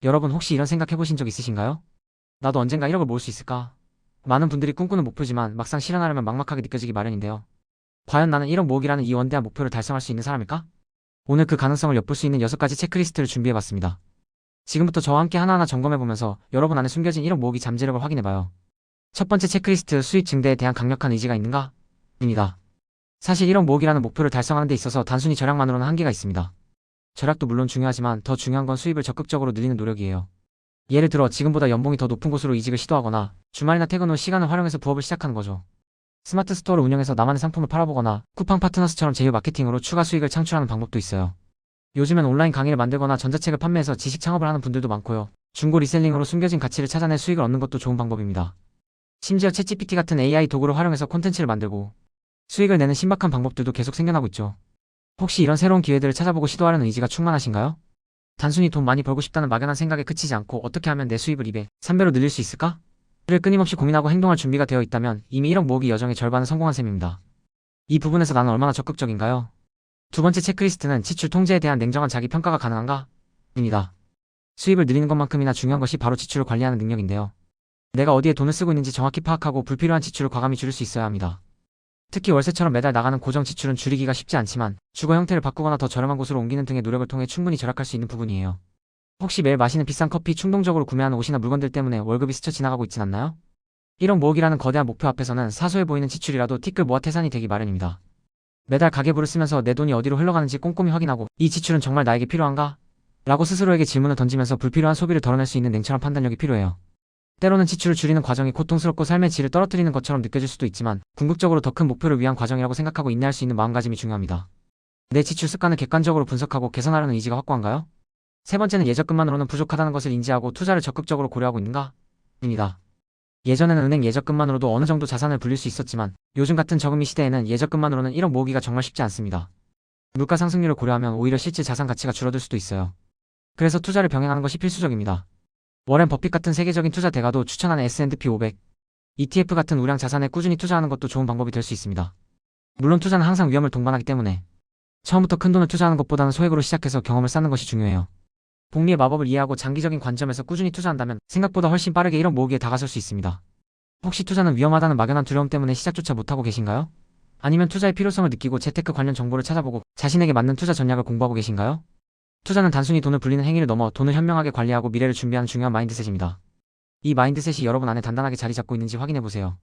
여러분 혹시 이런 생각 해보신 적 있으신가요? 나도 언젠가 1억을 모을 수 있을까? 많은 분들이 꿈꾸는 목표지만 막상 실현하려면 막막하게 느껴지기 마련인데요. 과연 나는 1억 모으기라는 이 원대한 목표를 달성할 수 있는 사람일까? 오늘 그 가능성을 엿볼 수 있는 6가지 체크리스트를 준비해봤습니다. 지금부터 저와 함께 하나하나 점검해보면서 여러분 안에 숨겨진 1억 모으기 잠재력을 확인해봐요. 첫 번째 체크리스트, 수입 증대에 대한 강력한 의지가 있는가? 입니다. 사실 1억 모으기라는 목표를 달성하는 데 있어서 단순히 절약만으로는 한계가 있습니다. 절약도 물론 중요하지만 더 중요한 건 수입을 적극적으로 늘리는 노력이에요. 예를 들어 지금보다 연봉이 더 높은 곳으로 이직을 시도하거나 주말이나 퇴근 후 시간을 활용해서 부업을 시작하는 거죠. 스마트 스토어를 운영해서 나만의 상품을 팔아보거나 쿠팡 파트너스처럼 제휴 마케팅으로 추가 수익을 창출하는 방법도 있어요. 요즘엔 온라인 강의를 만들거나 전자책을 판매해서 지식 창업을 하는 분들도 많고요. 중고 리셀링으로 숨겨진 가치를 찾아내 수익을 얻는 것도 좋은 방법입니다. 심지어 챗GPT 같은 AI 도구를 활용해서 콘텐츠를 만들고 수익을 내는 신박한 방법들도 계속 생겨나고 있죠. 혹시 이런 새로운 기회들을 찾아보고 시도하려는 의지가 충만하신가요? 단순히 돈 많이 벌고 싶다는 막연한 생각에 그치지 않고 어떻게 하면 내 수입을 2배, 3배로 늘릴 수 있을까? 를 끊임없이 고민하고 행동할 준비가 되어 있다면 이미 1억 모으기 여정의 절반은 성공한 셈입니다. 이 부분에서 나는 얼마나 적극적인가요? 두 번째 체크리스트는 지출 통제에 대한 냉정한 자기 평가가 가능한가? 입니다. 수입을 늘리는 것만큼이나 중요한 것이 바로 지출을 관리하는 능력인데요. 내가 어디에 돈을 쓰고 있는지 정확히 파악하고 불필요한 지출을 과감히 줄일 수 있어야 합니다. 특히 월세처럼 매달 나가는 고정 지출은 줄이기가 쉽지 않지만 주거 형태를 바꾸거나 더 저렴한 곳으로 옮기는 등의 노력을 통해 충분히 절약할 수 있는 부분이에요. 혹시 매일 마시는 비싼 커피, 충동적으로 구매하는 옷이나 물건들 때문에 월급이 스쳐 지나가고 있진 않나요? 1억 모으기라는 거대한 목표 앞에서는 사소해 보이는 지출이라도 티끌 모아 태산이 되기 마련입니다. 매달 가계부를 쓰면서 내 돈이 어디로 흘러가는지 꼼꼼히 확인하고 이 지출은 정말 나에게 필요한가? 라고 스스로에게 질문을 던지면서 불필요한 소비를 덜어낼 수 있는 냉철한 판단력이 필요해요. 때로는 지출을 줄이는 과정이 고통스럽고 삶의 질을 떨어뜨리는 것처럼 느껴질 수도 있지만 궁극적으로 더 큰 목표를 위한 과정이라고 생각하고 인내할 수 있는 마음가짐이 중요합니다. 내 지출 습관을 객관적으로 분석하고 개선하려는 의지가 확고한가요? 세 번째는 예적금만으로는 부족하다는 것을 인지하고 투자를 적극적으로 고려하고 있는가? 입니다. 예전에는 은행 예적금만으로도 어느 정도 자산을 불릴 수 있었지만 요즘 같은 저금리 시대에는 예적금만으로는 1억 모으기가 정말 쉽지 않습니다. 물가 상승률을 고려하면 오히려 실제 자산 가치가 줄어들 수도 있어요. 그래서 투자를 병행하는 것이 필수적입니다. 워렌 버핏 같은 세계적인 투자 대가도 추천하는 S&P 500, ETF 같은 우량 자산에 꾸준히 투자하는 것도 좋은 방법이 될 수 있습니다. 물론 투자는 항상 위험을 동반하기 때문에 처음부터 큰 돈을 투자하는 것보다는 소액으로 시작해서 경험을 쌓는 것이 중요해요. 복리의 마법을 이해하고 장기적인 관점에서 꾸준히 투자한다면 생각보다 훨씬 빠르게 1억 모으기에 다가설 수 있습니다. 혹시 투자는 위험하다는 막연한 두려움 때문에 시작조차 못하고 계신가요? 아니면 투자의 필요성을 느끼고 재테크 관련 정보를 찾아보고 자신에게 맞는 투자 전략을 공부하고 계신가요? 투자는 단순히 돈을 불리는 행위를 넘어 돈을 현명하게 관리하고 미래를 준비하는 중요한 마인드셋입니다. 이 마인드셋이 여러분 안에 단단하게 자리 잡고 있는지 확인해보세요.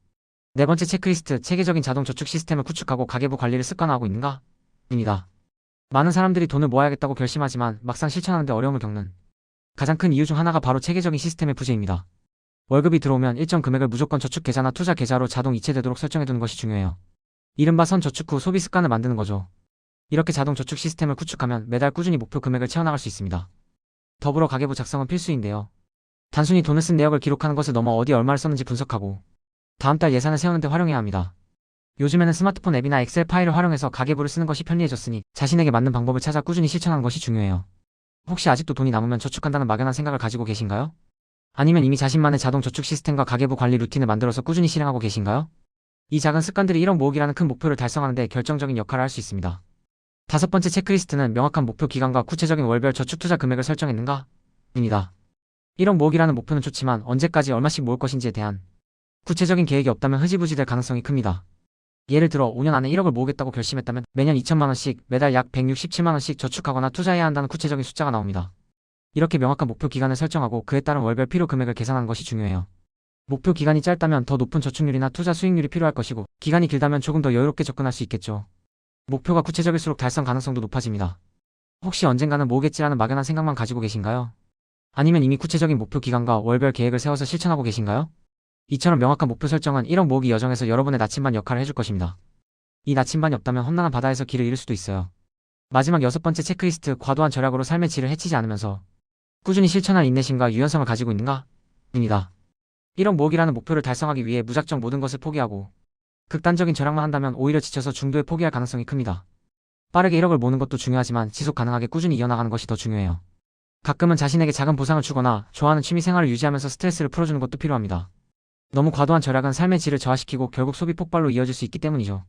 네 번째 체크리스트, 체계적인 자동 저축 시스템을 구축하고 가계부 관리를 습관화하고 있는가? 입니다. 많은 사람들이 돈을 모아야겠다고 결심하지만 막상 실천하는데 어려움을 겪는 가장 큰 이유 중 하나가 바로 체계적인 시스템의 부재입니다. 월급이 들어오면 일정 금액을 무조건 저축 계좌나 투자 계좌로 자동 이체되도록 설정해두는 것이 중요해요. 이른바 선저축 후 소비 습관을 만드는 거죠. 이렇게 자동 저축 시스템을 구축하면 매달 꾸준히 목표 금액을 채워나갈 수 있습니다. 더불어 가계부 작성은 필수인데요. 단순히 돈을 쓴 내역을 기록하는 것을 넘어 어디에 얼마를 썼는지 분석하고 다음 달 예산을 세우는 데 활용해야 합니다. 요즘에는 스마트폰 앱이나 엑셀 파일을 활용해서 가계부를 쓰는 것이 편리해졌으니 자신에게 맞는 방법을 찾아 꾸준히 실천하는 것이 중요해요. 혹시 아직도 돈이 남으면 저축한다는 막연한 생각을 가지고 계신가요? 아니면 이미 자신만의 자동 저축 시스템과 가계부 관리 루틴을 만들어서 꾸준히 실행하고 계신가요? 이 작은 습관들이 1억 모으기라는 큰 목표를 달성하는 데 결정적인 역할을 할 수 있습니다. 다섯 번째 체크리스트는 명확한 목표 기간과 구체적인 월별 저축 투자 금액을 설정했는가? 입니다. 1억 모으기라는 목표는 좋지만 언제까지 얼마씩 모을 것인지에 대한 구체적인 계획이 없다면 흐지부지 될 가능성이 큽니다. 예를 들어 5년 안에 1억을 모으겠다고 결심했다면 매년 2천만원씩 매달 약 167만원씩 저축하거나 투자해야 한다는 구체적인 숫자가 나옵니다. 이렇게 명확한 목표 기간을 설정하고 그에 따른 월별 필요 금액을 계산하는 것이 중요해요. 목표 기간이 짧다면 더 높은 저축률이나 투자 수익률이 필요할 것이고 기간이 길다면 조금 더 여유롭게 접근할 수 있겠죠. 목표가 구체적일수록 달성 가능성도 높아집니다. 혹시 언젠가는 모으겠지라는 막연한 생각만 가지고 계신가요? 아니면 이미 구체적인 목표 기간과 월별 계획을 세워서 실천하고 계신가요? 이처럼 명확한 목표 설정은 1억 모으기 여정에서 여러분의 나침반 역할을 해줄 것입니다. 이 나침반이 없다면 험난한 바다에서 길을 잃을 수도 있어요. 마지막 여섯 번째 체크리스트, 과도한 절약으로 삶의 질을 해치지 않으면서 꾸준히 실천할 인내심과 유연성을 가지고 있는가? 입니다. 1억 모으기라는 목표를 달성하기 위해 무작정 모든 것을 포기하고 극단적인 절약만 한다면 오히려 지쳐서 중도에 포기할 가능성이 큽니다. 빠르게 1억을 모으는 것도 중요하지만 지속 가능하게 꾸준히 이어나가는 것이 더 중요해요. 가끔은 자신에게 작은 보상을 주거나 좋아하는 취미 생활을 유지하면서 스트레스를 풀어주는 것도 필요합니다. 너무 과도한 절약은 삶의 질을 저하시키고 결국 소비 폭발로 이어질 수 있기 때문이죠.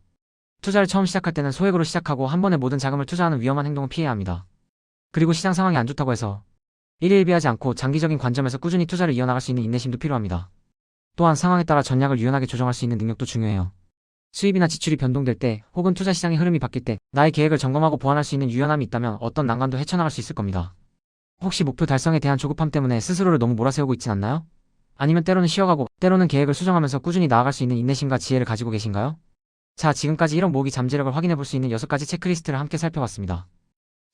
투자를 처음 시작할 때는 소액으로 시작하고 한 번에 모든 자금을 투자하는 위험한 행동을 피해야 합니다. 그리고 시장 상황이 안 좋다고 해서 일일비하지 않고 장기적인 관점에서 꾸준히 투자를 이어나갈 수 있는 인내심도 필요합니다. 또한 상황에 따라 전략을 유연하게 조정할 수 있는 능력도 중요해요. 수입이나 지출이 변동될 때 혹은 투자 시장의 흐름이 바뀔 때 나의 계획을 점검하고 보완할 수 있는 유연함이 있다면 어떤 난관도 헤쳐나갈 수 있을 겁니다. 혹시 목표 달성에 대한 조급함 때문에 스스로를 너무 몰아세우고 있진 않나요? 아니면 때로는 쉬어가고 때로는 계획을 수정하면서 꾸준히 나아갈 수 있는 인내심과 지혜를 가지고 계신가요? 자, 지금까지 1억 모으기 잠재력을 확인해 볼 수 있는 6가지 체크리스트를 함께 살펴봤습니다.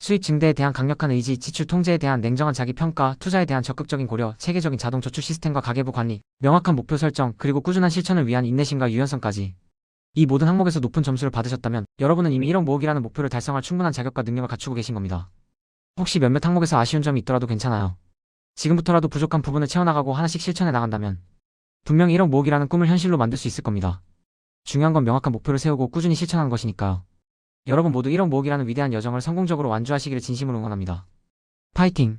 수입 증대에 대한 강력한 의지, 지출 통제에 대한 냉정한 자기 평가, 투자에 대한 적극적인 고려, 체계적인 자동 저축 시스템과 가계부 관리, 명확한 목표 설정, 그리고 꾸준한 실천을 위한 인내심과 유연성까지. 이 모든 항목에서 높은 점수를 받으셨다면 여러분은 이미 1억 모으기라는 목표를 달성할 충분한 자격과 능력을 갖추고 계신 겁니다. 혹시 몇몇 항목에서 아쉬운 점이 있더라도 괜찮아요. 지금부터라도 부족한 부분을 채워나가고 하나씩 실천해 나간다면 분명히 1억 모으기라는 꿈을 현실로 만들 수 있을 겁니다. 중요한 건 명확한 목표를 세우고 꾸준히 실천하는 것이니까요. 여러분 모두 1억 모으기라는 위대한 여정을 성공적으로 완주하시기를 진심으로 응원합니다. 파이팅!